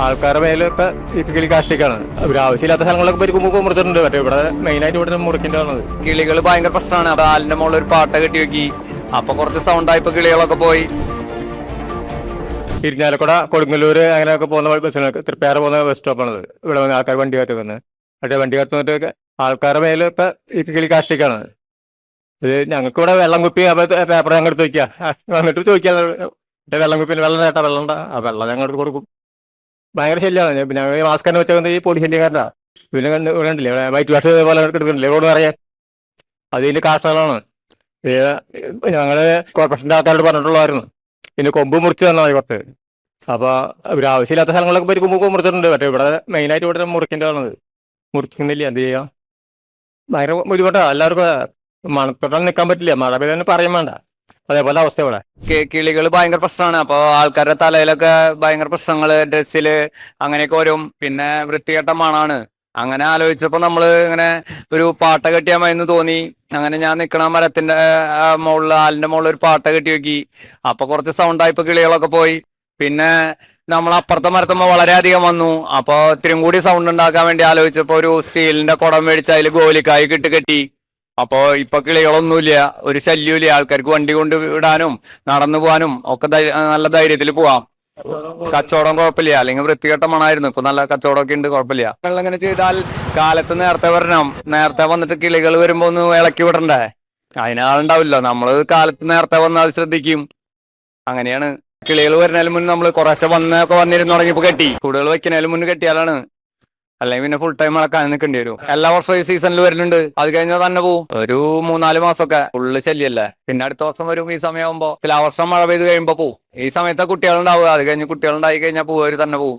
ആൾക്കാരുടെ മേലൊക്കെ ഈ കിളി കാഷ്ടിക്കാണ്. ഒരു ആവശ്യമില്ലാത്ത സ്ഥലങ്ങളൊക്കെ പരിക്കുമ്പോൾ മുറിച്ചിട്ടുണ്ട്. മറ്റേ ഇവിടെ മെയിനായിട്ട് ഇവിടെ മുറിക്കേണ്ടതാണ്. കിളികൾ ഭയങ്കര പ്രശ്നമാണ്. അപ്പൊ ആലിന്റെ മുകളിൽ ഒരു പാട്ട കെട്ടി വെക്കി, അപ്പൊ കുറച്ച് സൗണ്ടായപ്പോ കിളികളൊക്കെ പോയി. ഇരിഞ്ഞാലക്കുട, കൊടുങ്ങല്ലൂര് അങ്ങനെയൊക്കെ പോകുന്ന ബസ്സിനൊക്കെ തൃപ്പയാറ് പോകുന്ന ബസ് സ്റ്റോപ്പാണത്. ഇവിടെ വന്ന് ആൾക്കാർ വണ്ടി കാത്ത് വന്ന് മറ്റേ വണ്ടി കാത്ത് വന്നിട്ട് ആൾക്കാരുടെ മേലൊക്കെ ഈ കിളി കാഷ്ടിക്കാണ്. ഇത് ഞങ്ങൾക്ക് ഇവിടെ വെള്ളം കുപ്പി പേപ്പർ ഞങ്ങൾ എടുത്ത് വയ്ക്കുക, വന്നിട്ട് ചോദിക്കുക വെള്ളം കുപ്പിയിൽ വെള്ളം നേട്ടാ വെള്ളം ഉണ്ടാ, ആ വെള്ളം ഞങ്ങൾക്ക് കൊടുക്കും. ഭയങ്കര ശല്യമാണ്. പിന്നെ ഞങ്ങൾ മാസ്ക് തന്നെ വെച്ചാൽ ഈ പൊടി ശല്യക്കാരനാ. പിന്നെ കണ്ടില്ലേ വൈറ്റ് വാഷ് പോലെ എടുക്കുന്നില്ലേ റോഡ് നിറയെ, അതിൻ്റെ കാഷ്ടങ്ങളാണ്. ഞങ്ങള് കോർപ്പറേഷൻ്റെ ആൾക്കാരോട് പറഞ്ഞിട്ടുള്ളതായിരുന്നു പിന്നെ കൊമ്പ് മുറിച്ച് തന്നാൽ മതി കുറച്ച്. അപ്പോൾ ഒരു ആവശ്യമില്ലാത്ത സ്ഥലങ്ങളൊക്കെ പരിക്കുമ്പോൾ മുറിച്ചിട്ടുണ്ട്. മറ്റേ ഇവിടെ മെയിനായിട്ട് ഇവിടെ മുറിക്കേണ്ടതാണത്. മുറിക്കുന്നില്ല, എന്ത് ചെയ്യാം. ഭയങ്കര ബുദ്ധിമുട്ടാണ് എല്ലാവർക്കും. മണത്തോട്ടാൽ നിൽക്കാൻ പറ്റില്ല, മഴ പെയ്താൽ പറയും വേണ്ട. അതേപോലെ അവസ്ഥ ഇവിടെ. കിളികൾ ഭയങ്കര പ്രശ്നമാണ്. അപ്പൊ ആൾക്കാരുടെ തലയിലൊക്കെ ഭയങ്കര പ്രശ്നങ്ങള്, ഡ്രസ്സില് അങ്ങനെയൊക്കെ വരും. പിന്നെ വൃത്തികെട്ട മണാണ്. അങ്ങനെ ആലോചിച്ചപ്പോ നമ്മള് ഇങ്ങനെ ഒരു പാട്ട കെട്ടിയാ മതിന്ന് തോന്നി. അങ്ങനെ ഞാൻ നിക്കണ മരത്തിന്റെ മുകളിൽ, ആലിന്റെ മുകളിൽ ഒരു പാട്ട കെട്ടി വെക്കി. അപ്പൊ കുറച്ച് സൗണ്ടായപ്പോ കിളികളൊക്കെ പോയി. പിന്നെ നമ്മൾ അപ്പുറത്തെ മരത്തുമ്പോ വളരെയധികം വന്നു. അപ്പൊ ഇത്തിരിയും കൂടി സൗണ്ട് ഉണ്ടാക്കാൻ വേണ്ടി ആലോചിച്ചപ്പോ ഒരു സ്റ്റീലിന്റെ കുടം മേടിച്ച് അതിൽ ഗോലിക്കായി കെട്ടി. അപ്പോ ഇപ്പൊ കിളികളൊന്നുമില്ല, ഒരു ശല്യമില്ല. ആൾക്കാർക്ക് വണ്ടി കൊണ്ട് വിടാനും നടന്നു പോകാനും ഒക്കെ നല്ല ധൈര്യത്തിൽ പോവാം. കച്ചവടം കുഴപ്പമില്ല, അല്ലെങ്കിൽ വൃത്തികെട്ട മണായിരുന്നു. ഇപ്പൊ നല്ല കച്ചവടമൊക്കെ ഉണ്ട്, കുഴപ്പമില്ല. വെള്ളം ഇങ്ങനെ ചെയ്താൽ കാലത്ത് നേരത്തെ വരണം. നേരത്തെ വന്നിട്ട് കിളികൾ വരുമ്പോ ഒന്ന് ഇളക്കി വിടണ്ടേ, അതിനാളുണ്ടാവില്ല. നമ്മള് കാലത്ത് നേരത്തെ വന്ന് അത് ശ്രദ്ധിക്കും. അങ്ങനെയാണ്. കിളികൾ വരുന്നതിന് മുന്നേ നമ്മൾ കുറേശ്ശെ വന്നിരുന്നു തുടങ്ങിയപ്പോ കെട്ടി. കൂടുതൽ വെക്കുന്നതിന് മുന്നേ കെട്ടിയാലാണ്, അല്ലെങ്കിൽ പിന്നെ ഫുൾ ടൈം ഇളക്കാൻ നിൽക്കേണ്ടി വരും. എല്ലാ വർഷവും ഈ സീസണിൽ വരുന്നുണ്ട്. അത് കഴിഞ്ഞാൽ തന്നെ പോവും. ഒരു 3-4 മാസമൊക്കെ ഫുള്ള് ശല്യല്ലേ. പിന്നെ അടുത്ത വർഷം വരും ഈ സമയമാകുമ്പോ. ആ വർഷം മഴ പെയ്ത് കഴിയുമ്പോ പോവും. ഈ സമയത്ത് കുട്ടികളുണ്ടാവുക. അത് കഴിഞ്ഞ് കുട്ടികളുണ്ടായി കഴിഞ്ഞാൽ പോവര് തന്നെ പോവും.